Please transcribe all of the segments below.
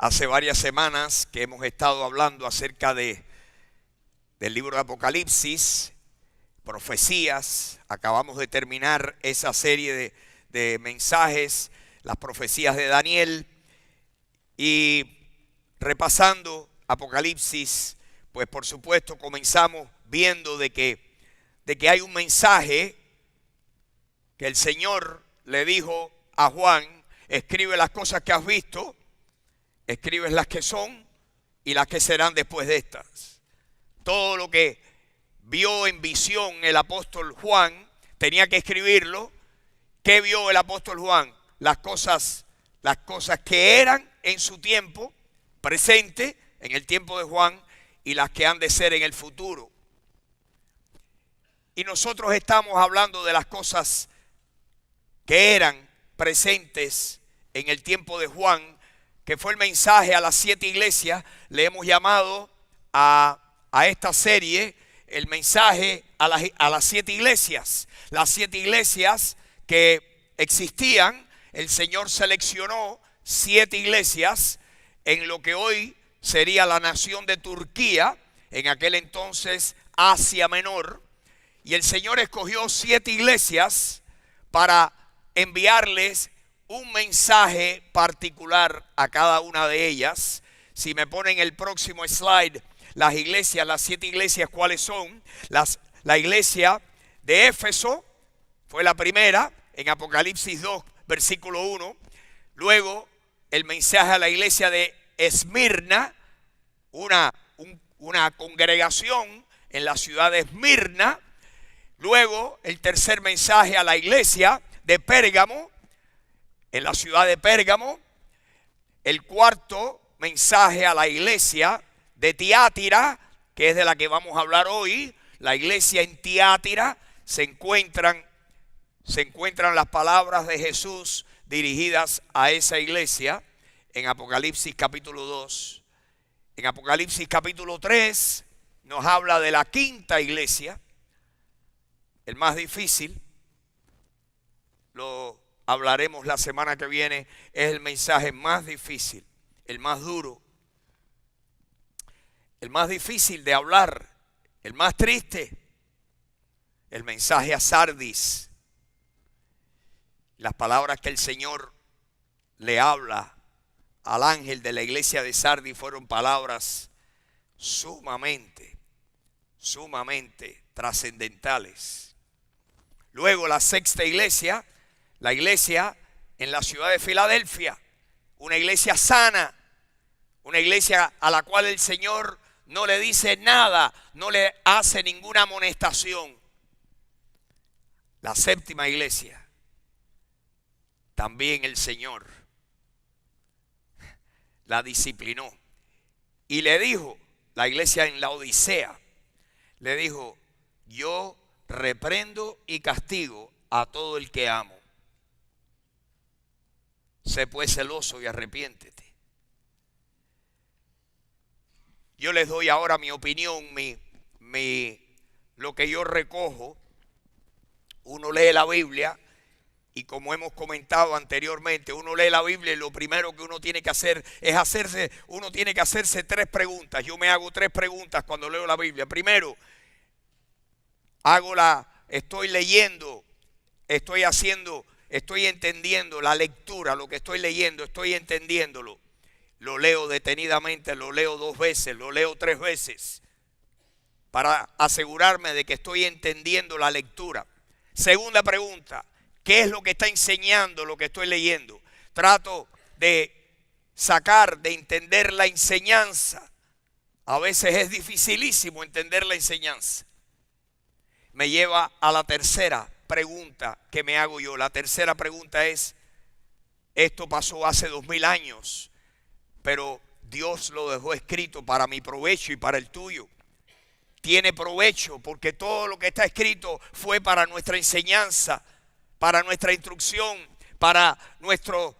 Hace varias semanas que hemos estado hablando acerca del libro de Apocalipsis, profecías. Acabamos de terminar esa serie de mensajes, las profecías de Daniel. Y repasando Apocalipsis, pues por supuesto comenzamos viendo de que hay un mensaje que el Señor le dijo a Juan: escribe las cosas que has visto, escribes las que son y las que serán después de estas. Todo lo que vio en visión el apóstol Juan tenía que escribirlo. ¿Qué vio el apóstol Juan? Las cosas que eran en su tiempo presente, en el tiempo de Juan, y las que han de ser en el futuro. Y nosotros estamos hablando de las cosas que eran presentes en el tiempo de Juan, que fue el mensaje a las 7 iglesias. Le hemos llamado a esta serie el mensaje a las 7 iglesias. Las 7 iglesias que existían, el Señor seleccionó 7 iglesias en lo que hoy sería la nación de Turquía, en aquel entonces Asia Menor. Y el Señor escogió 7 iglesias para enviarles un mensaje particular a cada una de ellas. Si me ponen el próximo slide, las iglesias, las 7 iglesias, ¿cuáles son? La iglesia de Éfeso fue la primera, en Apocalipsis 2, versículo 1. Luego, el mensaje a la iglesia de Esmirna, una congregación en la ciudad de Esmirna. Luego, el tercer mensaje a la iglesia de Pérgamo, en la ciudad de Pérgamo. El cuarto mensaje a la iglesia de Tiátira, que es de la que vamos a hablar hoy. La iglesia en Tiátira se encuentran las palabras de Jesús dirigidas a esa iglesia en Apocalipsis capítulo 2. En Apocalipsis capítulo 3 nos habla de la quinta iglesia, el más difícil. Lo hablaremos la semana que viene. Es el mensaje más difícil, el más duro, el más difícil de hablar, el más triste. El mensaje a Sardis. Las palabras que el Señor le habla al ángel de la iglesia de Sardis fueron palabras sumamente trascendentales. Luego la sexta iglesia, la iglesia en la ciudad de Filadelfia, una iglesia sana, una iglesia a la cual el Señor no le dice nada, no le hace ninguna amonestación. La séptima iglesia, también el Señor la disciplinó y le dijo, la iglesia en la Odisea, le dijo: yo reprendo y castigo a todo el que amo. Sé pues celoso y arrepiéntete. Yo les doy ahora mi opinión, lo que yo recojo. Uno lee la Biblia y, como hemos comentado anteriormente, uno lee la Biblia y lo primero que uno tiene que hacer es hacerse 3 preguntas. Yo me hago 3 preguntas cuando leo la Biblia. Primero, estoy leyendo, estoy entendiendo la lectura, lo que estoy leyendo, estoy entendiéndolo. Lo leo detenidamente, lo leo 2 veces, lo leo 3 veces, para asegurarme de que estoy entendiendo la lectura. Segunda pregunta: ¿qué es lo que está enseñando lo que estoy leyendo? Trato de entender la enseñanza. A veces es dificilísimo entender la enseñanza. Me lleva a la tercera pregunta que me hago yo. La tercera pregunta es: esto pasó hace 2000 años, pero Dios lo dejó escrito para mi provecho y para el tuyo. Tiene provecho porque todo lo que está escrito fue para nuestra enseñanza, para nuestra instrucción, para nuestras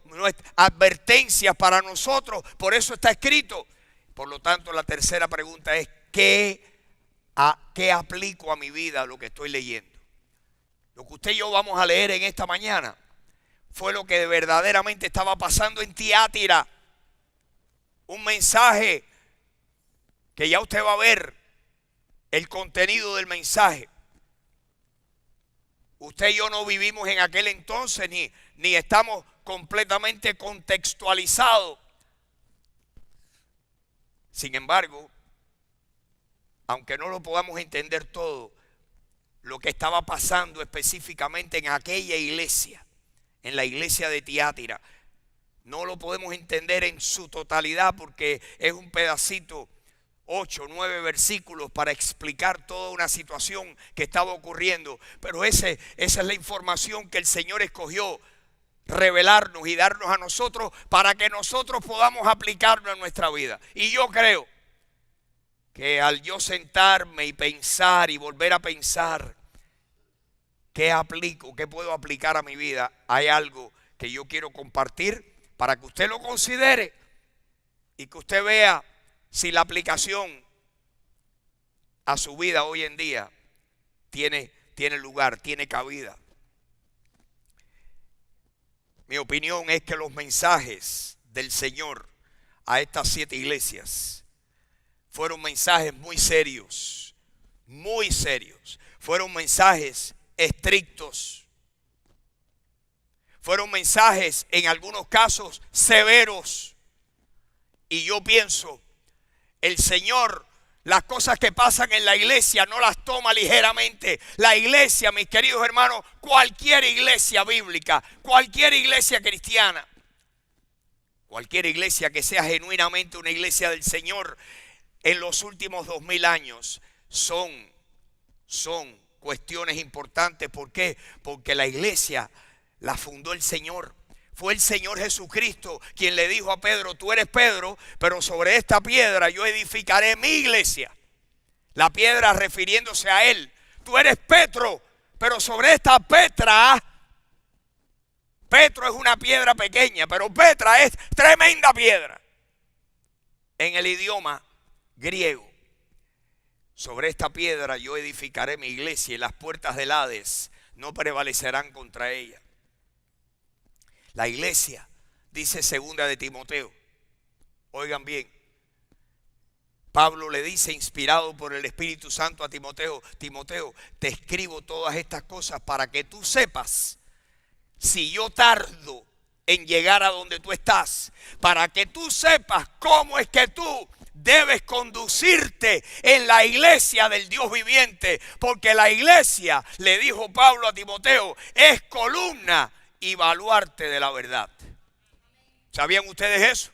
advertencias para nosotros. Por eso está escrito. Por lo tanto, la tercera pregunta es: ¿qué aplico a mi vida lo que estoy leyendo? Lo que usted y yo vamos a leer en esta mañana fue lo que verdaderamente estaba pasando en Tiátira. un mensaje que ya usted va a ver el contenido del mensaje. Usted y yo no vivimos en aquel entonces ni estamos completamente contextualizados. Sin embargo, aunque no lo podamos entender todo, lo que estaba pasando específicamente en aquella iglesia, en la iglesia de Tiatira, no lo podemos entender en su totalidad porque es un pedacito, 8 o 9 versículos para explicar toda una situación que estaba ocurriendo. Pero esa es la información que el Señor escogió revelarnos y darnos a nosotros para que nosotros podamos aplicarlo en nuestra vida. Y yo creo que al yo sentarme y pensar y volver a pensar qué aplico, qué puedo aplicar a mi vida, hay algo que yo quiero compartir para que usted lo considere y que usted vea si la aplicación a su vida hoy en día tiene lugar, tiene cabida. Mi opinión es que los mensajes del Señor a estas 7 iglesias fueron mensajes muy serios, muy serios. Fueron mensajes estrictos. Fueron mensajes en algunos casos severos. Y yo pienso, el Señor, las cosas que pasan en la iglesia no las toma ligeramente. La iglesia, mis queridos hermanos, cualquier iglesia bíblica, cualquier iglesia cristiana, cualquier iglesia que sea genuinamente una iglesia del Señor, en los últimos 2000 años son cuestiones importantes. ¿Por qué? Porque la iglesia la fundó el Señor. Fue el Señor Jesucristo quien le dijo a Pedro: tú eres Pedro, pero sobre esta piedra yo edificaré mi iglesia. La piedra refiriéndose a él. Tú eres Petro, pero sobre esta Petra. Petro es una piedra pequeña, pero Petra es tremenda piedra. En el idioma griego. Sobre esta piedra yo edificaré mi iglesia y las puertas del Hades no prevalecerán contra ella. La iglesia, dice 2 de Timoteo, oigan bien, Pablo le dice, inspirado por el Espíritu Santo a Timoteo: Timoteo, te escribo todas estas cosas para que tú sepas si yo tardo en llegar a donde tú estás, para que tú sepas cómo es que tú debes conducirte en la iglesia del Dios viviente, porque la iglesia, le dijo Pablo a Timoteo, es columna y baluarte de la verdad. ¿Sabían ustedes eso?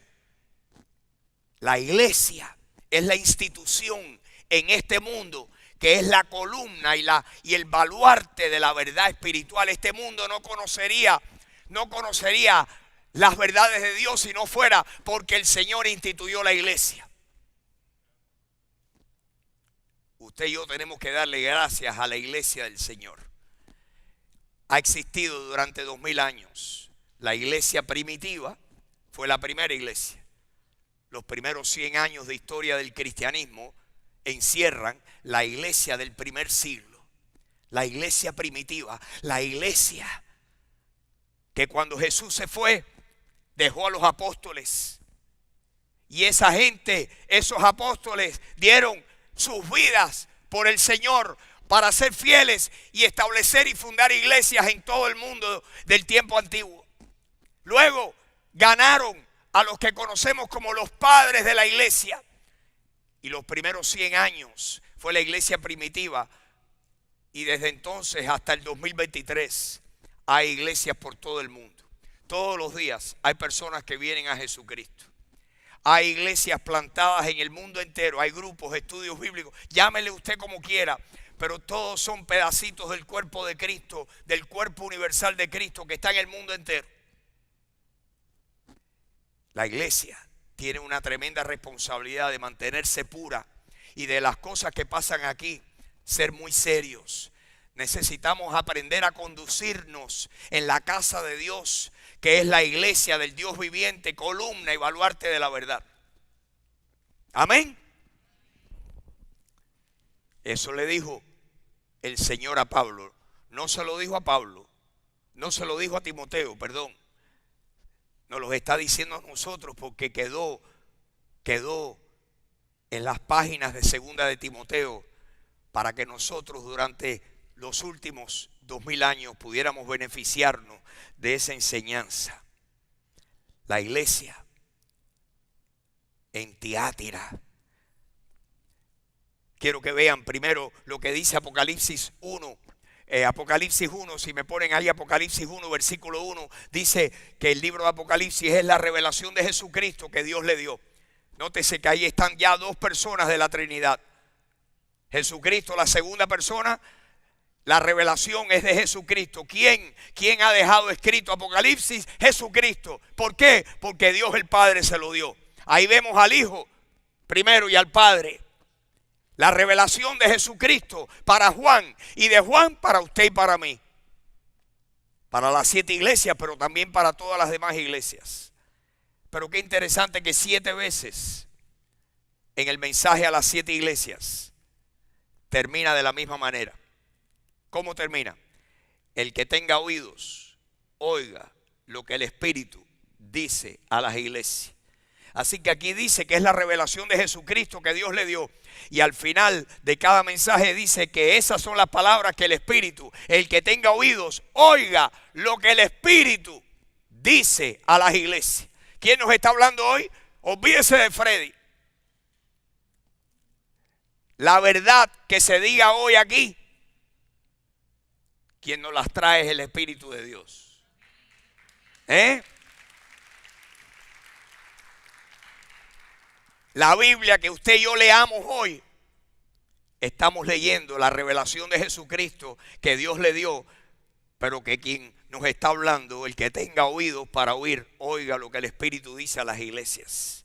La iglesia es la institución en este mundo que es la columna y el baluarte de la verdad espiritual. Este mundo no conocería las verdades de Dios si no fuera porque el Señor instituyó la iglesia. Usted y yo tenemos que darle gracias a la iglesia del Señor. Ha existido durante 2000 años. La iglesia primitiva fue la primera iglesia. Los primeros 100 años de historia del cristianismo encierran la iglesia del primer siglo. La iglesia primitiva, la iglesia que cuando Jesús se fue, dejó a los apóstoles. Y esa gente, esos apóstoles, dieron sus vidas por el Señor para ser fieles y establecer y fundar iglesias en todo el mundo del tiempo antiguo. Luego ganaron a los que conocemos como los padres de la iglesia. Y los primeros 100 años fue la iglesia primitiva. Y desde entonces hasta el 2023 hay iglesias por todo el mundo. Todos los días hay personas que vienen a Jesucristo. Hay iglesias plantadas en el mundo entero. Hay grupos, estudios bíblicos. Llámele usted como quiera. Pero todos son pedacitos del cuerpo de Cristo, del cuerpo universal de Cristo que está en el mundo entero. La iglesia tiene una tremenda responsabilidad de mantenerse pura y de las cosas que pasan aquí, ser muy serios. Necesitamos aprender a conducirnos en la casa de Dios, que es la iglesia del Dios viviente, columna y baluarte de la verdad. Amén. Eso le dijo el Señor a Pablo. No se lo dijo a Pablo, no se lo dijo a Timoteo, perdón. Nos lo está diciendo a nosotros porque quedó quedó en las páginas de Segunda de Timoteo para que nosotros durante los últimos 2000 años pudiéramos beneficiarnos de esa enseñanza. La iglesia en Tiátira. Quiero que vean primero lo que dice Apocalipsis 1. Apocalipsis 1, si me ponen ahí Apocalipsis 1, versículo 1, dice que el libro de Apocalipsis es la revelación de Jesucristo que Dios le dio. Nótese que ahí están ya dos personas de la Trinidad. Jesucristo, la segunda persona, la revelación es de Jesucristo. ¿Quién ha dejado escrito Apocalipsis? Jesucristo. ¿Por qué? Porque Dios el Padre se lo dio. Ahí vemos al Hijo primero y al Padre. La revelación de Jesucristo para Juan y de Juan para usted y para mí. Para las 7 iglesias, pero también para todas las demás iglesias. Pero qué interesante que 7 veces en el mensaje a las 7 iglesias termina de la misma manera. ¿Cómo termina? El que tenga oídos, oiga lo que el Espíritu dice a las iglesias. Así que aquí dice que es la revelación de Jesucristo que Dios le dio. Y al final de cada mensaje dice que esas son las palabras que el Espíritu, el que tenga oídos, oiga lo que el Espíritu dice a las iglesias. ¿Quién nos está hablando hoy? Olvídese de Freddy. La verdad que se diga hoy aquí, quien nos las trae es el Espíritu de Dios. La Biblia que usted y yo leamos hoy, estamos leyendo la revelación de Jesucristo que Dios le dio, pero que quien nos está hablando, el que tenga oídos para oír, oiga lo que el Espíritu dice a las iglesias.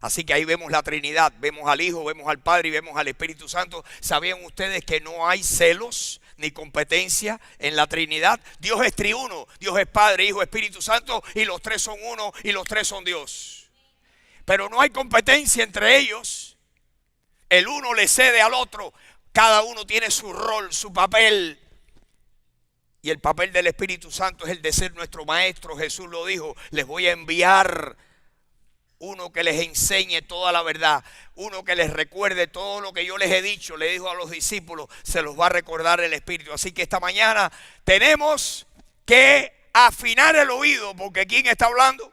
Así que ahí vemos la Trinidad, vemos al Hijo, vemos al Padre y vemos al Espíritu Santo. ¿Sabían ustedes que no hay celos ni competencia en la Trinidad? Dios es triuno, Dios es Padre, Hijo, Espíritu Santo, y los tres son uno y los tres son Dios. Pero no hay competencia entre ellos. El uno le cede al otro. Cada uno tiene su rol, su papel. Y el papel del Espíritu Santo es el de ser nuestro maestro. Jesús lo dijo: les voy a enviar uno que les enseñe toda la verdad, uno que les recuerde todo lo que yo les he dicho. Le dijo a los discípulos, se los va a recordar el Espíritu. Así que esta mañana tenemos que afinar el oído, porque ¿quién está hablando?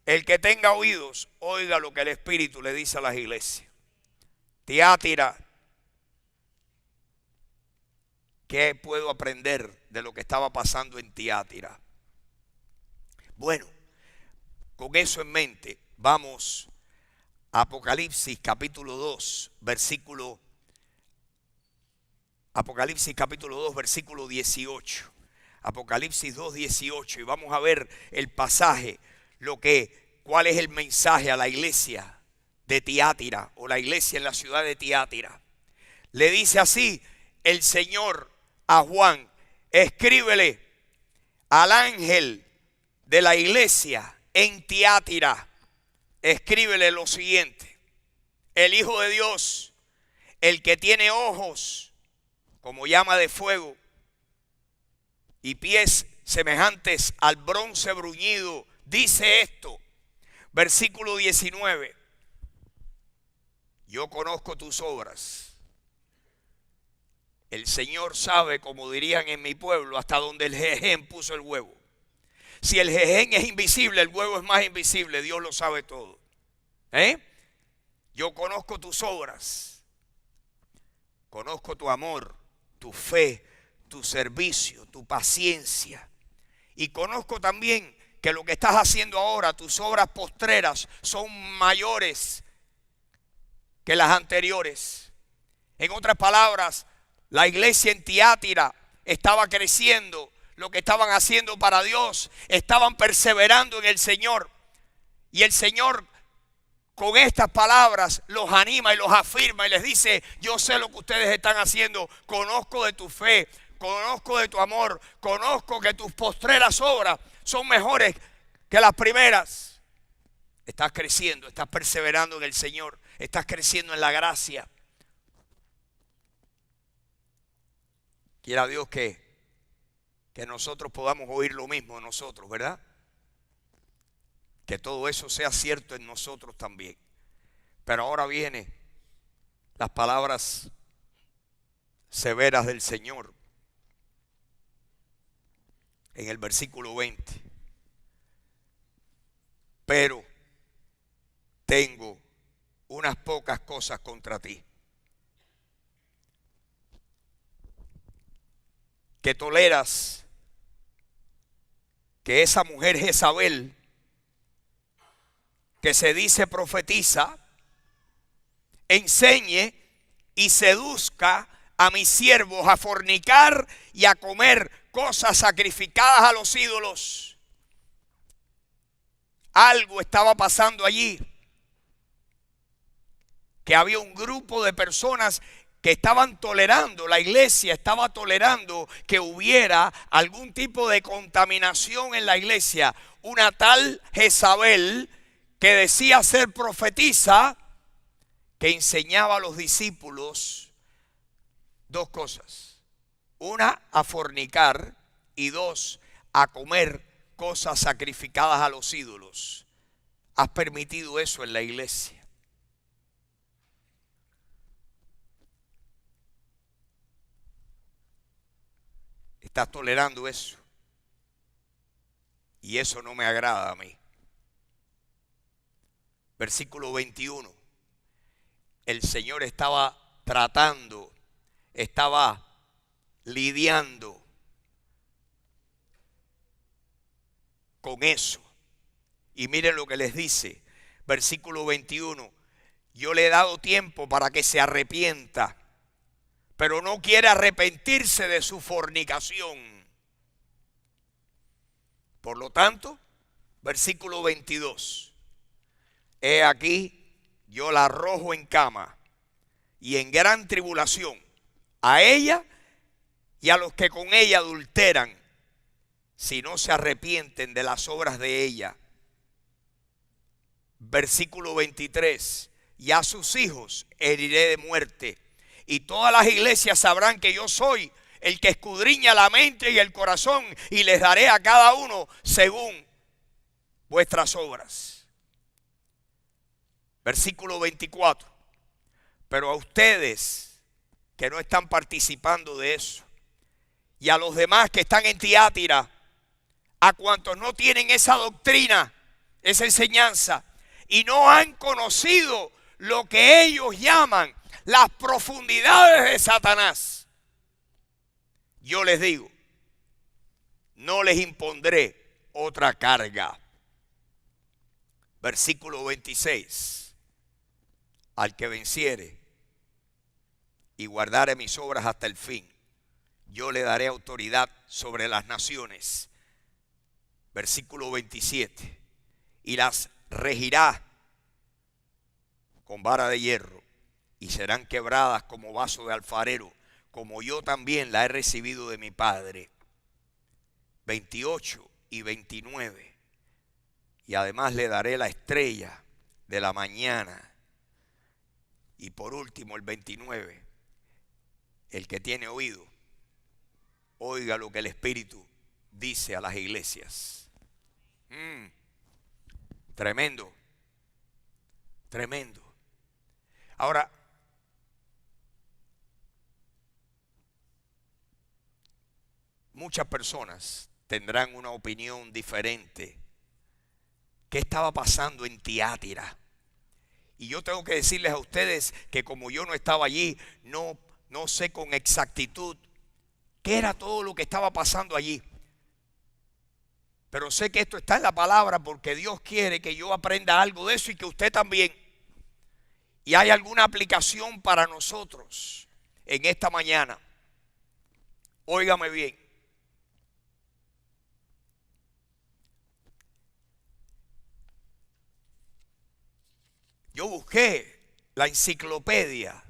El que tenga oídos, oiga lo que el Espíritu le dice a las iglesias. Tiátira. ¿Qué puedo aprender de lo que estaba pasando en Tiátira? Bueno, con eso en mente, vamos a Apocalipsis capítulo 2, Apocalipsis capítulo 2, versículo 18. Apocalipsis 2, 18. Y vamos a ver el pasaje, cuál es el mensaje a la iglesia de Tiátira, o la iglesia en la ciudad de Tiátira. Le dice así el Señor a Juan: escríbele al ángel de la iglesia en Tiátira, escríbele lo siguiente: el Hijo de Dios, el que tiene ojos como llama de fuego y pies semejantes al bronce bruñido, dice esto. Versículo 19. Yo conozco tus obras. El Señor sabe, como dirían en mi pueblo, hasta donde el jején puso el huevo. Si el jején es invisible, el huevo es más invisible. Dios lo sabe todo. Yo conozco tus obras. Conozco tu amor, tu fe, tu servicio, tu paciencia. Y conozco también que lo que estás haciendo ahora, tus obras postreras, son mayores que las anteriores. En otras palabras, la iglesia en Tiátira estaba creciendo. Lo que estaban haciendo para Dios, estaban perseverando en el Señor. Y el Señor, con estas palabras, los anima y los afirma y les dice: yo sé lo que ustedes están haciendo, conozco de tu fe, conozco de tu amor, conozco que tus postreras obras son mejores que las primeras. Estás creciendo, estás perseverando en el Señor, estás creciendo en la gracia. Quiera Dios que nosotros podamos oír lo mismo de nosotros, ¿verdad? Que todo eso sea cierto en nosotros también. Pero ahora vienen las palabras severas del Señor en el versículo 20. Pero tengo unas pocas cosas contra ti, que toleras que esa mujer Jezabel, que se dice profetiza, enseñe y seduzca a mis siervos a fornicar y a comer cosas sacrificadas a los ídolos. Algo estaba pasando allí, que había un grupo de personas que estaban tolerando, la iglesia estaba tolerando que hubiera algún tipo de contaminación en la iglesia. Una tal Jezabel que decía ser profetisa, que enseñaba a los discípulos dos cosas: una, a fornicar, y dos, a comer cosas sacrificadas a los ídolos. ¿Has permitido eso en la iglesia? Estás tolerando eso, y eso no me agrada a mí. Versículo 21. El Señor estaba tratando, estaba lidiando con eso. Y miren lo que les dice, versículo 21. Yo le he dado tiempo para que se arrepienta, pero no quiere arrepentirse de su fornicación. Por lo tanto, versículo 22. He aquí, yo la arrojo en cama y en gran tribulación, a ella y a los que con ella adulteran, si no se arrepienten de las obras de ella. Versículo 23. Y a sus hijos heriré de muerte, y todas las iglesias sabrán que yo soy el que escudriña la mente y el corazón, y les daré a cada uno según vuestras obras. Versículo 24. Pero a ustedes que no están participando de eso, y a los demás que están en Tiátira, a cuantos no tienen esa doctrina, esa enseñanza, y no han conocido lo que ellos llaman las profundidades de Satanás, yo les digo, no les impondré otra carga. Versículo 26. Al que venciere y guardare mis obras hasta el fin, yo le daré autoridad sobre las naciones. Versículo 27. Y las regirá con vara de hierro, y serán quebradas como vaso de alfarero, como yo también la he recibido de mi Padre. 28 y 29. Y además le daré la estrella de la mañana. Y por último el 29. El que tiene oído, oiga lo que el Espíritu dice a las iglesias. Tremendo. Tremendo. Ahora, muchas personas tendrán una opinión diferente. ¿Qué estaba pasando en Tiátira? Y yo tengo que decirles a ustedes que como yo no estaba allí, no sé con exactitud qué era todo lo que estaba pasando allí. Pero sé que esto está en la palabra porque Dios quiere que yo aprenda algo de eso y que usted también. Y hay alguna aplicación para nosotros en esta mañana. Óigame bien. Yo busqué la enciclopedia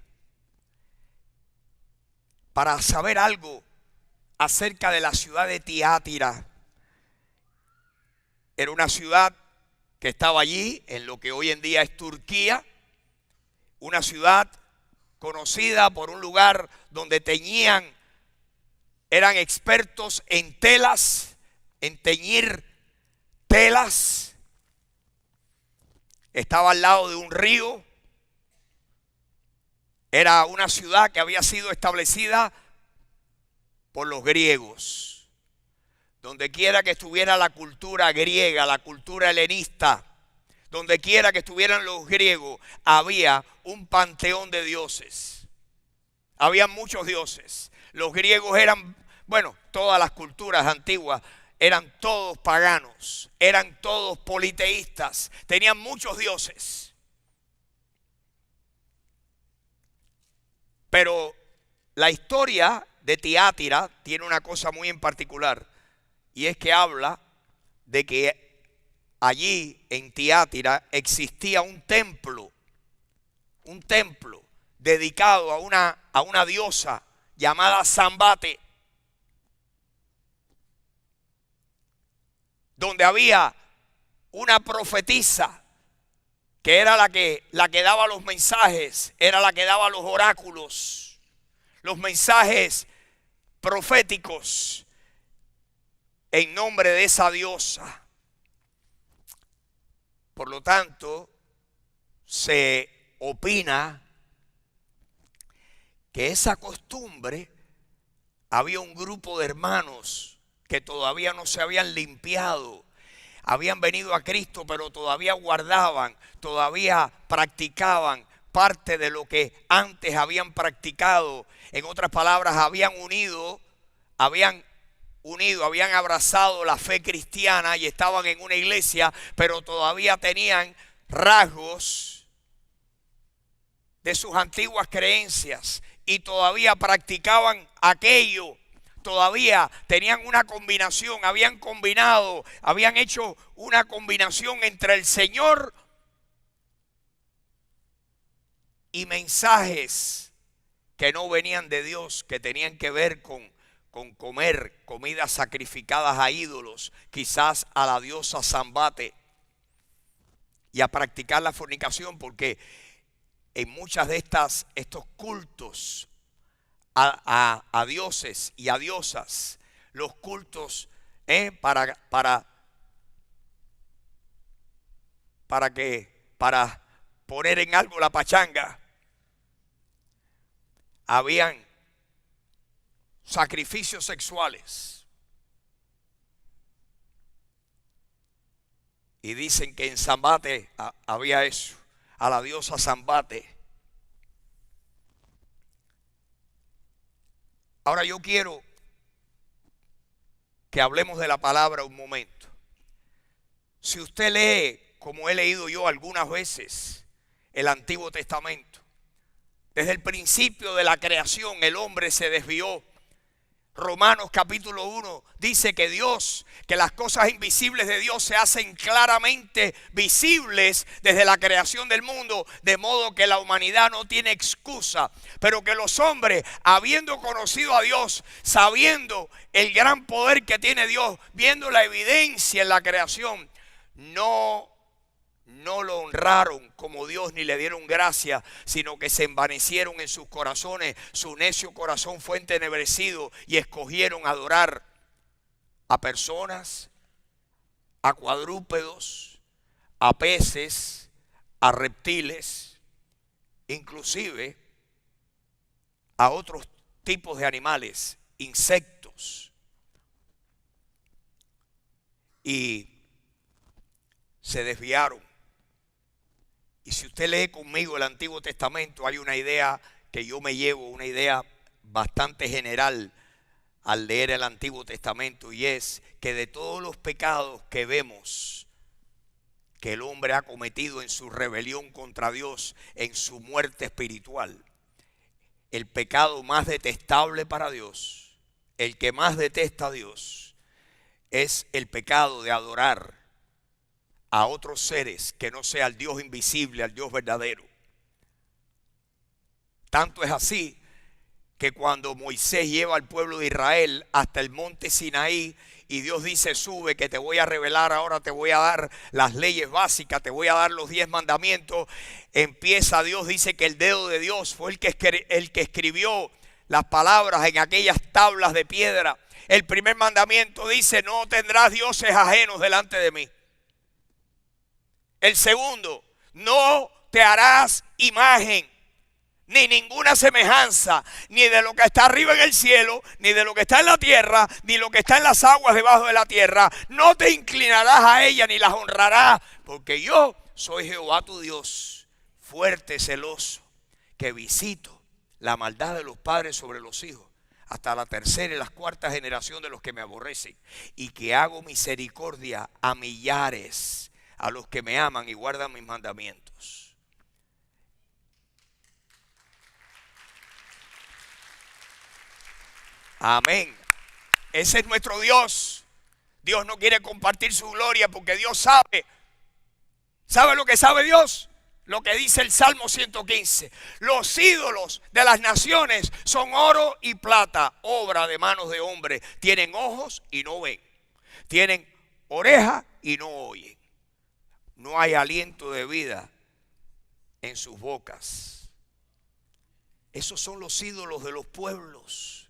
para saber algo acerca de la ciudad de Tiátira. Era una ciudad que estaba allí en lo que hoy en día es Turquía. Una ciudad conocida por un lugar donde eran expertos en telas, en teñir telas. Estaba al lado de un río Era una ciudad que había sido establecida por los griegos. Donde quiera que estuviera la cultura griega, la cultura helenista, donde quiera que estuvieran los griegos, había un panteón de dioses. Había muchos dioses. Los griegos eran, bueno, todas las culturas antiguas eran todos paganos, eran todos politeístas, tenían muchos dioses. Pero la historia de Tiátira tiene una cosa muy en particular, y es que habla de que allí en Tiátira existía un templo dedicado a una diosa llamada Zambate, donde había una profetisa que era la que daba los mensajes, era la que daba los oráculos, los mensajes proféticos en nombre de esa diosa. Por lo tanto, se opina que esa costumbre, había un grupo de hermanos que todavía no se habían limpiado, habían venido a Cristo, pero todavía guardaban, todavía practicaban parte de lo que antes habían practicado. En otras palabras, habían abrazado la fe cristiana y estaban en una iglesia, pero todavía tenían rasgos de sus antiguas creencias y todavía practicaban aquello. Todavía tenían una combinación, habían hecho una combinación entre el Señor y mensajes que no venían de Dios, que tenían que ver con comer comidas sacrificadas a ídolos, quizás a la diosa Zambate, y a practicar la fornicación, porque en muchas de estos cultos a dioses y a diosas, los cultos para poner en algo la pachanga, habían sacrificios sexuales. Y dicen que en Zambate había eso, a la diosa Zambate. Ahora yo quiero que hablemos de la palabra un momento. Si usted lee, como he leído yo algunas veces, el Antiguo Testamento, desde el principio de la creación el hombre se desvió. Romanos capítulo 1 dice que las cosas invisibles de Dios se hacen claramente visibles desde la creación del mundo, de modo que la humanidad no tiene excusa, pero que los hombres, habiendo conocido a Dios, sabiendo el gran poder que tiene Dios, viendo la evidencia en la creación, no lo honraron como Dios ni le dieron gracia, sino que se envanecieron en sus corazones. Su necio corazón fue entenebrecido y escogieron adorar a personas, a cuadrúpedos, a peces, a reptiles, inclusive a otros tipos de animales, insectos. Y se desviaron. Y si usted lee conmigo el Antiguo Testamento, hay una idea que yo me llevo, una idea bastante general al leer el Antiguo Testamento, y es que de todos los pecados que vemos que el hombre ha cometido en su rebelión contra Dios, en su muerte espiritual, el pecado más detestable para Dios, el que más detesta a Dios, es el pecado de adorar a otros seres que no sea al Dios invisible, al Dios verdadero. Tanto es así que cuando Moisés lleva al pueblo de Israel hasta el monte Sinaí y Dios dice: sube, que te voy a revelar, ahora te voy a dar las leyes básicas, te voy a dar los 10 mandamientos, empieza Dios, dice que el dedo de Dios fue el que escribió las palabras en aquellas tablas de piedra. El primer mandamiento dice: no tendrás dioses ajenos delante de mí. El segundo: no te harás imagen. ni ninguna semejanza, ni de lo que está arriba en el cielo, ni de lo que está en la tierra, ni lo que está en las aguas debajo de la tierra. No te inclinarás a ella ni las honrarás, porque yo soy Jehová tu Dios, fuerte, celoso, que visito la maldad de los padres sobre los hijos, hasta la tercera y la cuarta generación de los que me aborrecen, y que hago misericordia a millares, a los que me aman y guardan mis mandamientos. Amén. Ese es nuestro Dios. Dios no quiere compartir su gloria porque Dios sabe. ¿Sabe lo que sabe Dios? Lo que dice el Salmo 115. Los ídolos de las naciones son oro y plata, obra de manos de hombres. Tienen ojos y no ven. Tienen orejas y no oyen. No hay aliento de vida en sus bocas. Esos son los ídolos de los pueblos.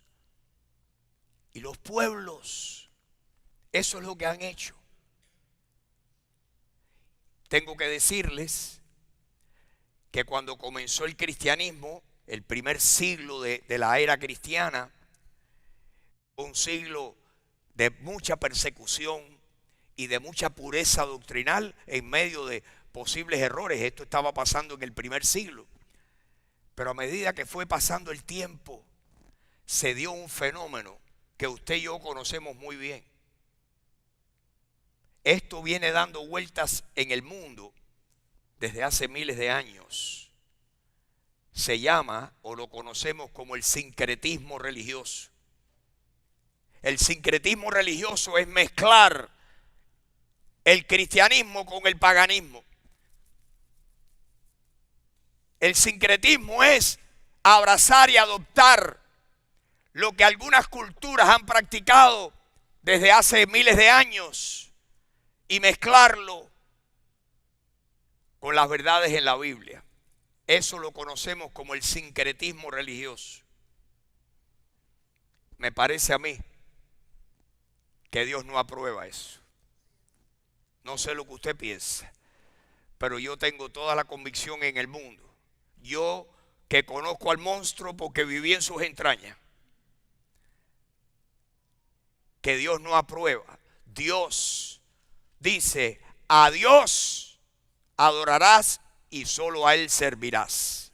Y los pueblos, eso es lo que han hecho. Tengo que decirles que cuando comenzó el cristianismo, el primer siglo de la era cristiana, un siglo de mucha persecución y de mucha pureza doctrinal en medio de posibles errores. Esto estaba pasando en el primer siglo. Pero a medida que fue pasando el tiempo, se dio un fenómeno que usted y yo conocemos muy bien. Esto viene dando vueltas en el mundo desde hace miles de años. Se llama, o lo conocemos como el sincretismo religioso. El sincretismo religioso es mezclar el cristianismo con el paganismo. El sincretismo es abrazar y adoptar lo que algunas culturas han practicado desde hace miles de años y mezclarlo con las verdades en la Biblia. Eso lo conocemos como el sincretismo religioso. Me parece a mí que Dios no aprueba eso. No sé lo que usted piensa, pero yo tengo toda la convicción en el mundo. Yo que conozco al monstruo porque viví en sus entrañas, que Dios no aprueba. Dios dice: a Dios adorarás y solo a Él servirás.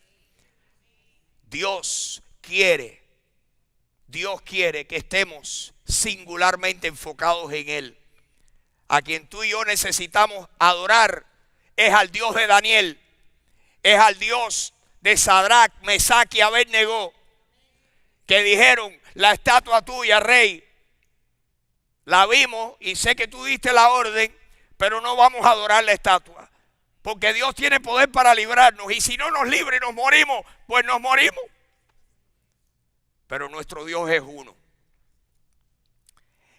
Dios quiere que estemos singularmente enfocados en Él. A quien tú y yo necesitamos adorar es al Dios de Daniel, es al Dios de Sadrach, Mesach y Abednego, que dijeron: la estatua tuya, rey, la vimos y sé que tú diste la orden, pero no vamos a adorar la estatua, porque Dios tiene poder para librarnos, y si no nos libra y nos morimos, pues nos morimos. Pero nuestro Dios es uno.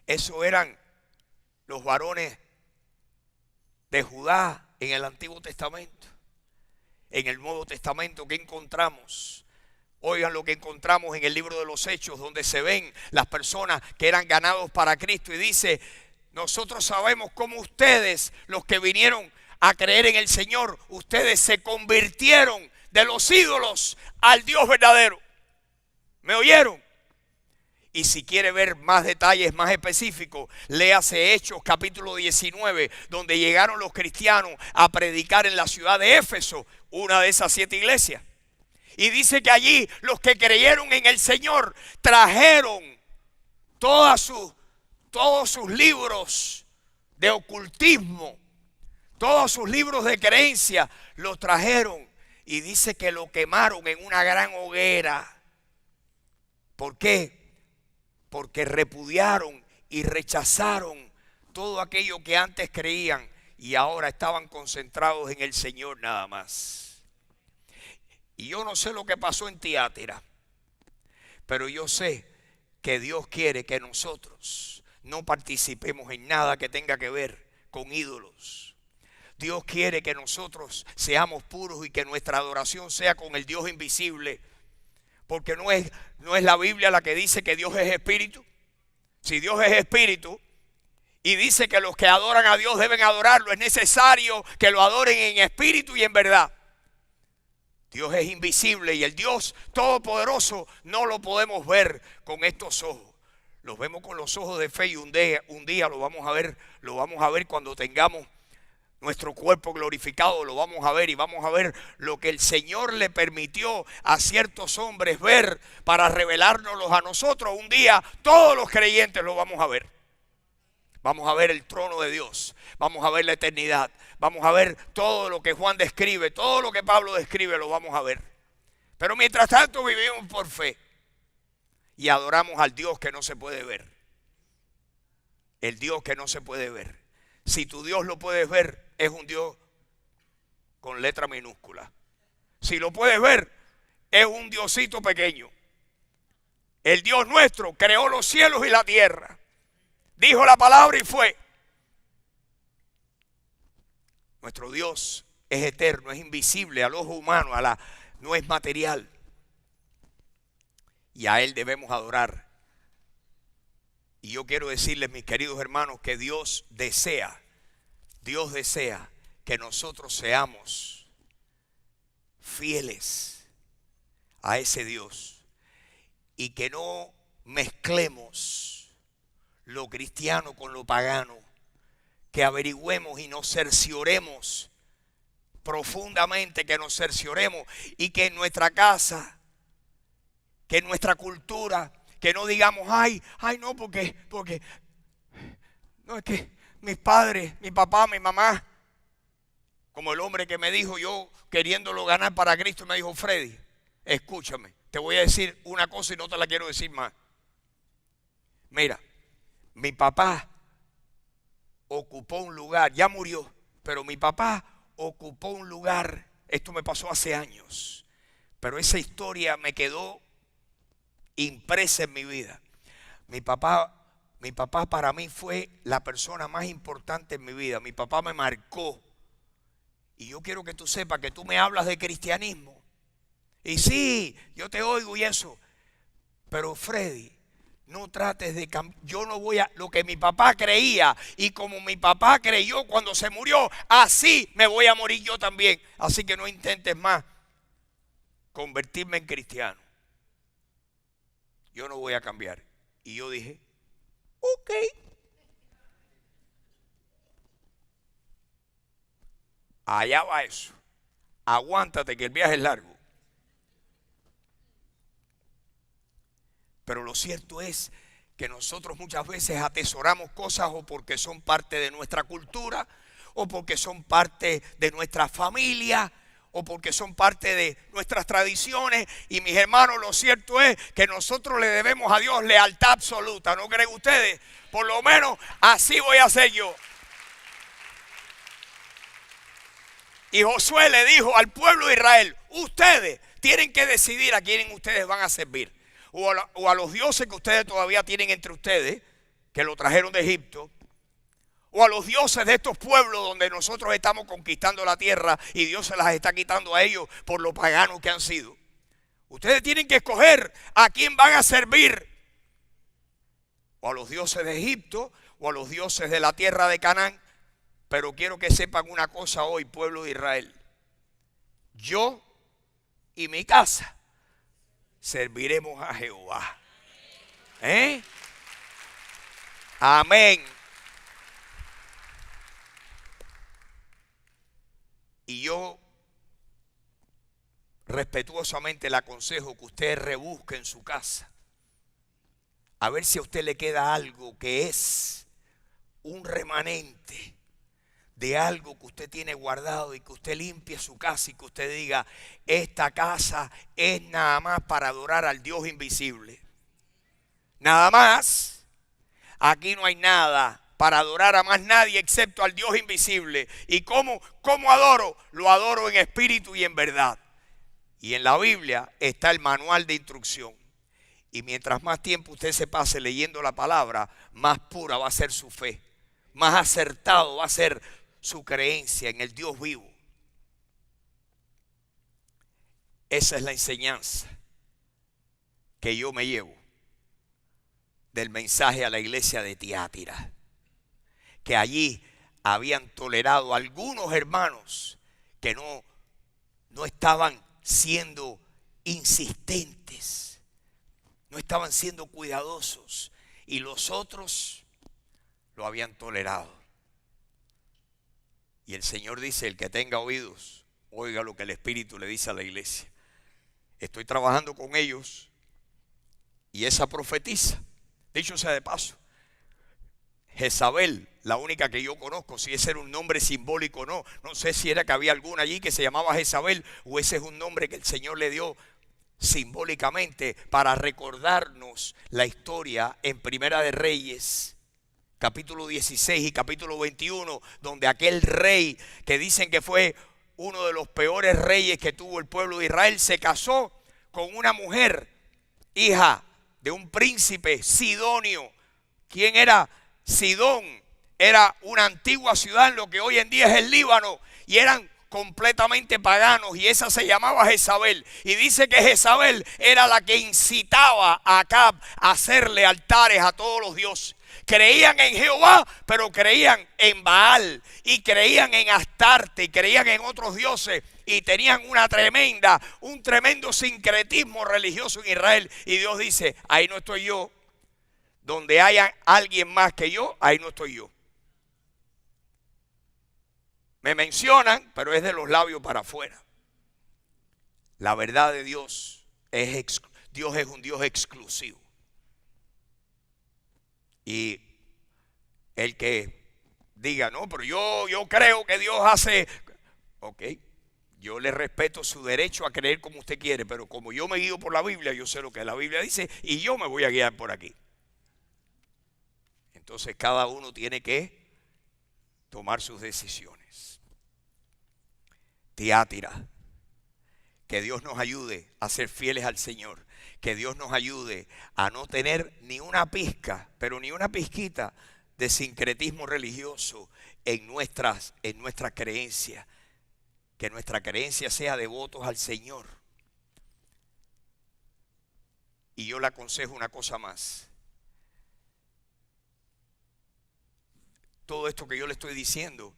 Eso eran los varones de Judá en el Antiguo Testamento. En el Nuevo Testamento, ¿qué encontramos? Oigan lo que encontramos en el libro de los Hechos, donde se ven las personas que eran ganados para Cristo. Y dice: nosotros sabemos cómo ustedes, los que vinieron a creer en el Señor, ustedes se convirtieron de los ídolos al Dios verdadero. ¿Me oyeron? Y si quiere ver más detalles más específicos, léase Hechos capítulo 19, donde llegaron los cristianos a predicar en la ciudad de Éfeso, una de esas 7 iglesias. Y dice que allí los que creyeron en el Señor trajeron todos sus libros de ocultismo, todos sus libros de creencia, los trajeron. Y dice que lo quemaron en una gran hoguera. ¿Por qué? Porque repudiaron y rechazaron todo aquello que antes creían y ahora estaban concentrados en el Señor nada más. Y yo no sé lo que pasó en Tiátira, pero yo sé que Dios quiere que nosotros no participemos en nada que tenga que ver con ídolos. Dios quiere que nosotros seamos puros y que nuestra adoración sea con el Dios invisible. Porque no es la Biblia la que dice que Dios es espíritu. Si Dios es espíritu y dice que los que adoran a Dios deben adorarlo, es necesario que lo adoren en espíritu y en verdad. Dios es invisible y el Dios todopoderoso no lo podemos ver con estos ojos. Los vemos con los ojos de fe y un día lo vamos a ver cuando tengamos nuestro cuerpo glorificado, lo vamos a ver y vamos a ver lo que el Señor le permitió a ciertos hombres ver para revelárnoslos a nosotros. Un día todos los creyentes lo vamos a ver. Vamos a ver el trono de Dios, vamos a ver la eternidad, vamos a ver todo lo que Juan describe, todo lo que Pablo describe lo vamos a ver. Pero mientras tanto vivimos por fe y adoramos al Dios que no se puede ver. El Dios que no se puede ver. Si tu Dios lo puedes ver, es un Dios con letra minúscula. Si lo puedes ver, es un Diosito pequeño. El Dios nuestro creó los cielos y la tierra. Dijo la palabra y fue. Nuestro Dios es eterno, es invisible al ojo humano, no es material. Y a Él debemos adorar. Y yo quiero decirles, mis queridos hermanos, que Dios desea que nosotros seamos fieles a ese Dios y que no mezclemos lo cristiano con lo pagano, que averigüemos y nos cercioremos profundamente, que nos cercioremos y que en nuestra casa, que en nuestra cultura, que no digamos, ay no, porque no, es que mis padres, mi papá, mi mamá, como el hombre que me dijo, yo queriéndolo ganar para Cristo, me dijo, Freddy, escúchame, te voy a decir una cosa y no te la quiero decir más. Mira, mi papá ocupó un lugar, ya murió, pero mi papá ocupó un lugar, esto me pasó hace años, pero esa historia me quedó impresa en mi vida. Mi papá para mí fue la persona más importante en mi vida. Mi papá me marcó. Y yo quiero que tú sepas que tú me hablas de cristianismo. Y sí, yo te oigo y eso. Pero Freddy, no trates de cambiar. Yo no voy a lo que mi papá creía. Y como mi papá creyó cuando se murió, así me voy a morir yo también. Así que no intentes más convertirme en cristiano. Yo no voy a cambiar. Y yo dije, ok. Allá va eso. Aguántate que el viaje es largo. Pero lo cierto es que nosotros muchas veces atesoramos cosas o porque son parte de nuestra cultura, o porque son parte de nuestra familia, o porque son parte de nuestras tradiciones. Y mis hermanos, lo cierto es que nosotros le debemos a Dios lealtad absoluta. ¿No creen ustedes? Por lo menos así voy a hacer yo. Y Josué le dijo al pueblo de Israel, ustedes tienen que decidir a quién ustedes van a servir. O a los dioses que ustedes todavía tienen entre ustedes, que lo trajeron de Egipto. O a los dioses de estos pueblos donde nosotros estamos conquistando la tierra y Dios se las está quitando a ellos por lo paganos que han sido. Ustedes tienen que escoger a quién van a servir. O a los dioses de Egipto o a los dioses de la tierra de Canaán. Pero quiero que sepan una cosa hoy, pueblo de Israel. Yo y mi casa serviremos a Jehová. Amén. Y yo respetuosamente le aconsejo que usted rebusque en su casa. A ver si a usted le queda algo que es un remanente de algo que usted tiene guardado y que usted limpie su casa y que usted diga, esta casa es nada más para adorar al Dios invisible. Nada más. Aquí no hay nada para adorar a más nadie excepto al Dios invisible. ¿Y cómo adoro? Lo adoro en espíritu y en verdad. Y en la Biblia está el manual de instrucción. Y mientras más tiempo usted se pase leyendo la palabra, más pura va a ser su fe. Más acertado va a ser su creencia en el Dios vivo. Esa es la enseñanza que yo me llevo del mensaje a la iglesia de Tiatira. Que allí habían tolerado algunos hermanos que no estaban siendo insistentes, no estaban siendo cuidadosos, y los otros lo habían tolerado. Y el Señor dice: el que tenga oídos, oiga lo que el Espíritu le dice a la iglesia. Estoy trabajando con ellos y esa profetiza. Dicho sea de paso, Jezabel, la única que yo conozco, si ese era un nombre simbólico o no. No sé si era que había alguna allí que se llamaba Jezabel, o ese es un nombre que el Señor le dio simbólicamente para recordarnos la historia en Primera de Reyes, capítulo 16 y capítulo 21, donde aquel rey que dicen que fue uno de los peores reyes que tuvo el pueblo de Israel, se casó con una mujer, hija de un príncipe sidonio. ¿Quién era Sidón? Era una antigua ciudad en lo que hoy en día es el Líbano, y eran completamente paganos, y esa se llamaba Jezabel. Y dice que Jezabel era la que incitaba a Acab a hacerle altares a todos los dioses. Creían en Jehová, pero creían en Baal, y creían en Astarte, y creían en otros dioses, y tenían un tremendo sincretismo religioso en Israel. Y Dios dice: ahí no estoy yo. Donde haya alguien más que yo, ahí no estoy yo. Me mencionan, pero es de los labios para afuera. La verdad de Dios Dios es un Dios exclusivo. Y el que diga: no, pero yo creo que Dios hace... Ok, yo le respeto su derecho a creer como usted quiere, pero como yo me guío por la Biblia, yo sé lo que la Biblia dice y yo me voy a guiar por aquí. Entonces cada uno tiene que tomar sus decisiones. Tiátira, que Dios nos ayude a ser fieles al Señor. Que Dios nos ayude a no tener ni una pizca, pero ni una pizquita de sincretismo religioso en nuestra creencia. Que nuestra creencia sea devotos al Señor. Y yo le aconsejo una cosa más. Todo esto que yo le estoy diciendo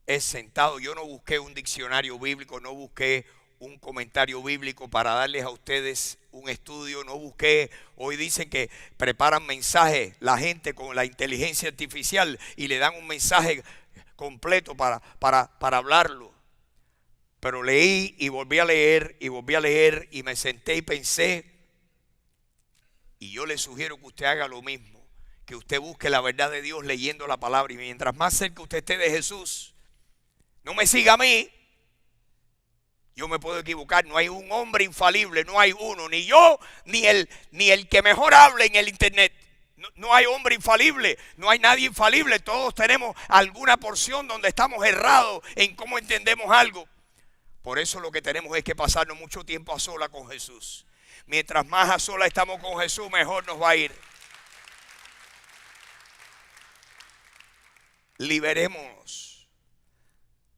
es sentado. Yo no busqué un diccionario bíblico, no busqué un comentario bíblico para darles a ustedes un estudio, no busqué. Hoy dicen que preparan mensajes la gente con la inteligencia artificial y le dan un mensaje completo para hablarlo. Pero leí y volví a leer y volví a leer y me senté y pensé, y yo le sugiero que usted haga lo mismo, que usted busque la verdad de Dios leyendo la palabra, y mientras más cerca usted esté de Jesús, no me siga a mí. Yo me puedo equivocar, no hay un hombre infalible, no hay uno, ni yo, ni el que mejor hable en el internet. No hay hombre infalible, no hay nadie infalible. Todos tenemos alguna porción donde estamos errados en cómo entendemos algo. Por eso lo que tenemos es que pasarnos mucho tiempo a sola con Jesús. Mientras más a sola estamos con Jesús, mejor nos va a ir. Liberémonos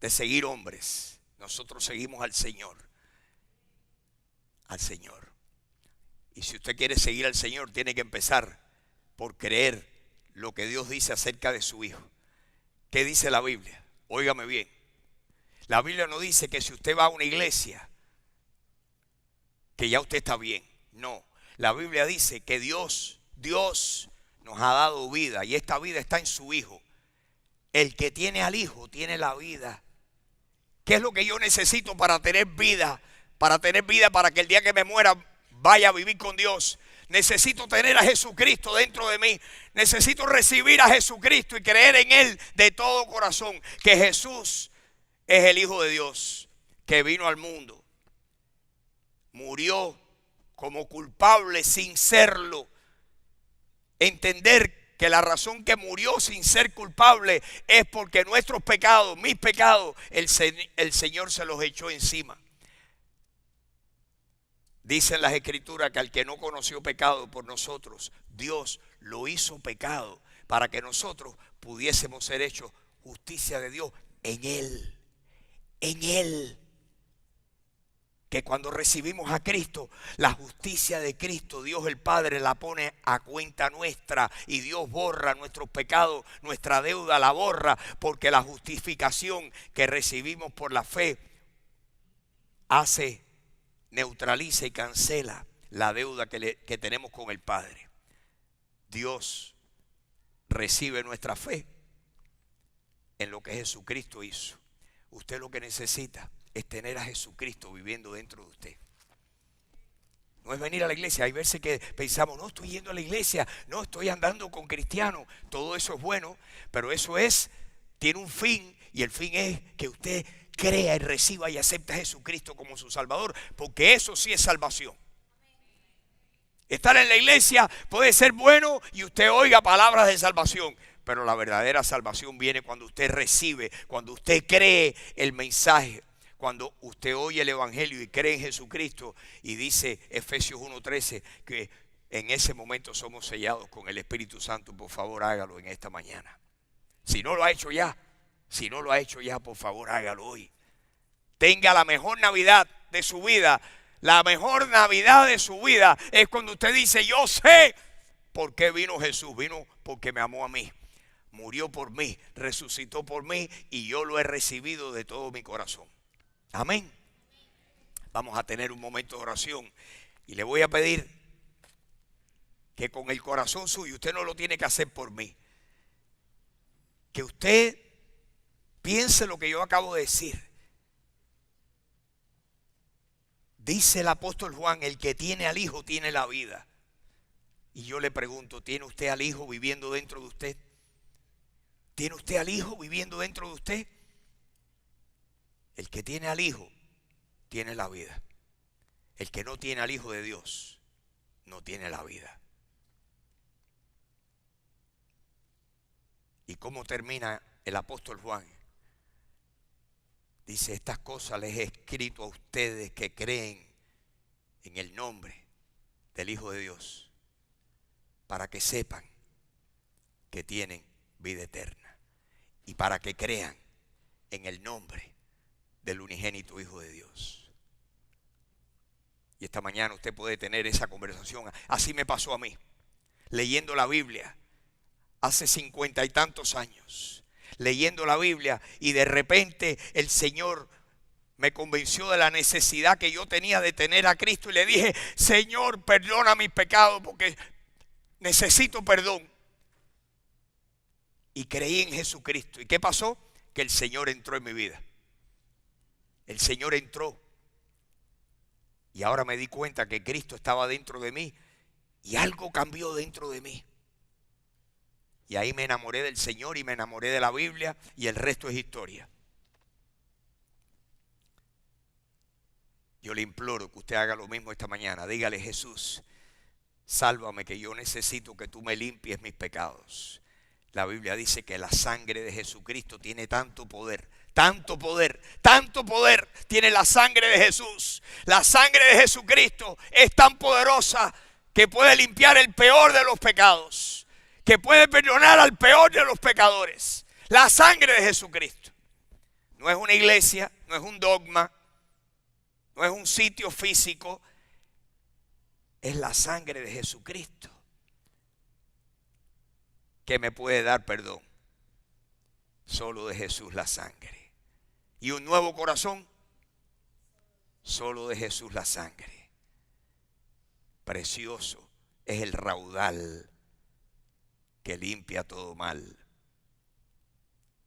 de seguir hombres. Nosotros seguimos al Señor. Al Señor. Y si usted quiere seguir al Señor, tiene que empezar por creer lo que Dios dice acerca de su Hijo. ¿Qué dice la Biblia? Óigame bien. La Biblia no dice que si usted va a una iglesia, que ya usted está bien. No. La Biblia dice que Dios nos ha dado vida, y esta vida está en su Hijo. El que tiene al Hijo tiene la vida. ¿Qué es lo que yo necesito para tener vida? Para tener vida, para que el día que me muera vaya a vivir con Dios. Necesito tener a Jesucristo dentro de mí. Necesito recibir a Jesucristo y creer en Él de todo corazón. Que Jesús es el Hijo de Dios, que vino al mundo. Murió como culpable sin serlo. Entender que la razón que murió sin ser culpable es porque nuestros pecados, mis pecados, el Señor se los echó encima. Dicen las Escrituras que al que no conoció pecado por nosotros, Dios lo hizo pecado para que nosotros pudiésemos ser hechos justicia de Dios en Él. En Él. Que cuando recibimos a Cristo, la justicia de Cristo, Dios el Padre la pone a cuenta nuestra, y Dios borra nuestros pecados, nuestra deuda la borra, porque la justificación que recibimos por la fe neutraliza y cancela la deuda que tenemos con el Padre. Dios recibe nuestra fe en lo que Jesucristo hizo. Usted lo que necesita es tener a Jesucristo viviendo dentro de usted. No es venir a la iglesia. Hay veces que pensamos, no estoy yendo a la iglesia, no estoy andando con cristianos. Todo eso es bueno, pero eso tiene un fin, y el fin es que usted crea y reciba y acepte a Jesucristo como su Salvador, porque eso sí es salvación. Estar en la iglesia puede ser bueno y usted oiga palabras de salvación, pero la verdadera salvación viene cuando usted recibe, cuando usted cree el mensaje, cuando usted oye el evangelio y cree en Jesucristo. Y dice Efesios 1:13 que en ese momento somos sellados con el Espíritu Santo. Por favor, hágalo en esta mañana. Si no lo ha hecho ya, por favor, hágalo hoy. Tenga la mejor Navidad de su vida. La mejor Navidad de su vida es cuando usted dice, yo sé por qué vino Jesús. Vino porque me amó a mí, murió por mí, resucitó por mí, y yo lo he recibido de todo mi corazón. Amén. Vamos a tener un momento de oración y le voy a pedir que con el corazón suyo, usted no lo tiene que hacer por mí, que usted piense lo que yo acabo de decir. Dice el apóstol Juan, el que tiene al Hijo tiene la vida. Y yo le pregunto, ¿tiene usted al Hijo viviendo dentro de usted? ¿Tiene usted al Hijo viviendo dentro de usted? El que tiene al Hijo tiene la vida. El que no tiene al Hijo de Dios no tiene la vida. ¿Y cómo termina el apóstol Juan? Dice, estas cosas les he escrito a ustedes que creen en el nombre del Hijo de Dios, para que sepan que tienen vida eterna, y para que crean en el nombre del unigénito Hijo de Dios. Y esta mañana usted puede tener esa conversación. Así me pasó a mí, leyendo la Biblia hace 50 y tantos años. Leyendo la Biblia, y de repente el Señor me convenció de la necesidad que yo tenía de tener a Cristo, y le dije, Señor, perdona mis pecados porque necesito perdón. Y creí en Jesucristo. ¿Y qué pasó? Que el Señor entró en mi vida. El Señor entró. Y ahora me di cuenta que Cristo estaba dentro de mí, y algo cambió dentro de mí. Y ahí me enamoré del Señor y me enamoré de la Biblia, y el resto es historia. Yo le imploro que usted haga lo mismo esta mañana. Dígale, Jesús, sálvame, que yo necesito que tú me limpies mis pecados. La Biblia dice que la sangre de Jesucristo tiene tanto poder, tanto poder, tanto poder tiene la sangre de Jesús. La sangre de Jesucristo es tan poderosa que puede limpiar el peor de los pecados, que puede perdonar al peor de los pecadores. La sangre de Jesucristo. No es una iglesia, no es un dogma, no es un sitio físico. Es la sangre de Jesucristo que me puede dar perdón. Solo de Jesús la sangre. Y un nuevo corazón. Solo de Jesús la sangre. Precioso es el raudal que limpia todo mal.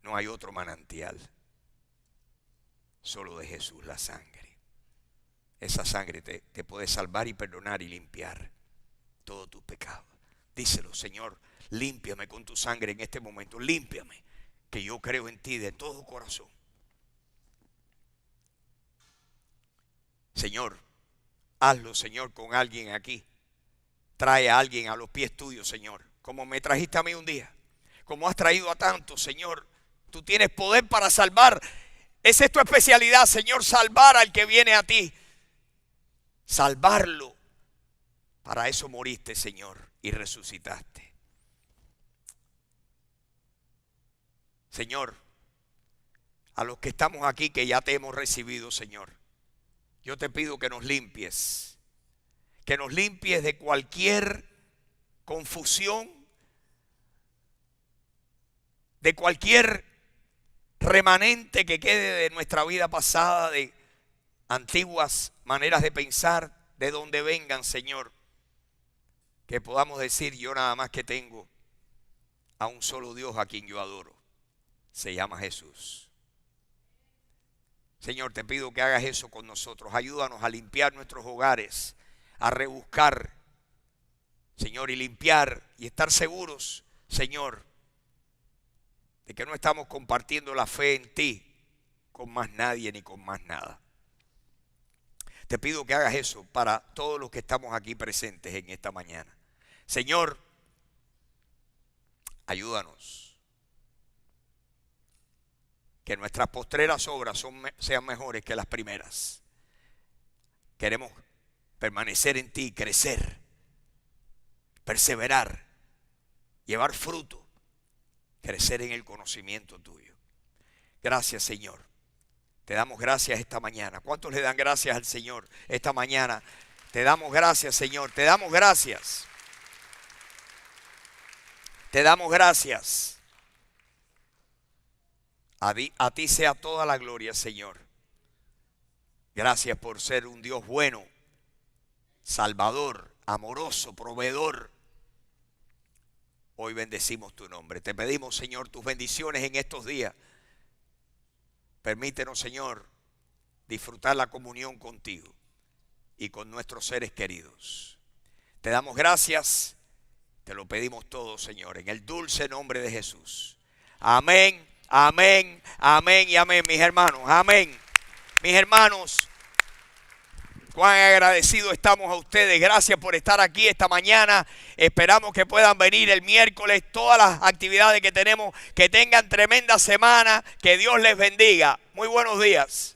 No hay otro manantial. Solo de Jesús la sangre. Esa sangre te puede salvar y perdonar y limpiar todos tus pecados. Díselo, Señor, límpiame con tu sangre en este momento. Límpiame, que yo creo en ti de todo corazón. Señor, hazlo, Señor, con alguien aquí. Trae a alguien a los pies tuyos, Señor, como me trajiste a mí un día, como has traído a tantos, Señor. Tú tienes poder para salvar. Esa es tu especialidad, Señor, salvar al que viene a ti. Salvarlo. Para eso moriste, Señor, y resucitaste. Señor, a los que estamos aquí, que ya te hemos recibido, Señor, yo te pido que nos limpies. Que nos limpies de cualquier confusión, de cualquier remanente que quede de nuestra vida pasada, de antiguas maneras de pensar, de donde vengan, Señor, que podamos decir: yo nada más que tengo a un solo Dios a quien yo adoro, se llama Jesús. Señor, te pido que hagas eso con nosotros. Ayúdanos a limpiar nuestros hogares, a rebuscar, Señor, y limpiar y estar seguros, Señor, de que no estamos compartiendo la fe en ti con más nadie ni con más nada. Te pido que hagas eso para todos los que estamos aquí presentes en esta mañana. Señor, ayúdanos. Que nuestras postreras obras sean mejores que las primeras. Queremos permanecer en ti, crecer, perseverar, llevar fruto, crecer en el conocimiento tuyo. Gracias, Señor. Te damos gracias esta mañana. ¿Cuántos le dan gracias al Señor esta mañana? Te damos gracias, Señor. Te damos gracias. Te damos gracias. A ti sea toda la gloria, Señor. Gracias por ser un Dios bueno, salvador, amoroso, proveedor. Hoy bendecimos tu nombre. Te pedimos, Señor, tus bendiciones en estos días. Permítenos, Señor, disfrutar la comunión contigo y con nuestros seres queridos. Te damos gracias. Te lo pedimos todo, Señor, en el dulce nombre de Jesús. Amén, amén, amén y amén, mis hermanos. Amén. Mis hermanos, cuán agradecidos estamos a ustedes. Gracias por estar aquí esta mañana. Esperamos que puedan venir el miércoles. Todas las actividades que tenemos, que tengan tremenda semana. Que Dios les bendiga. Muy buenos días.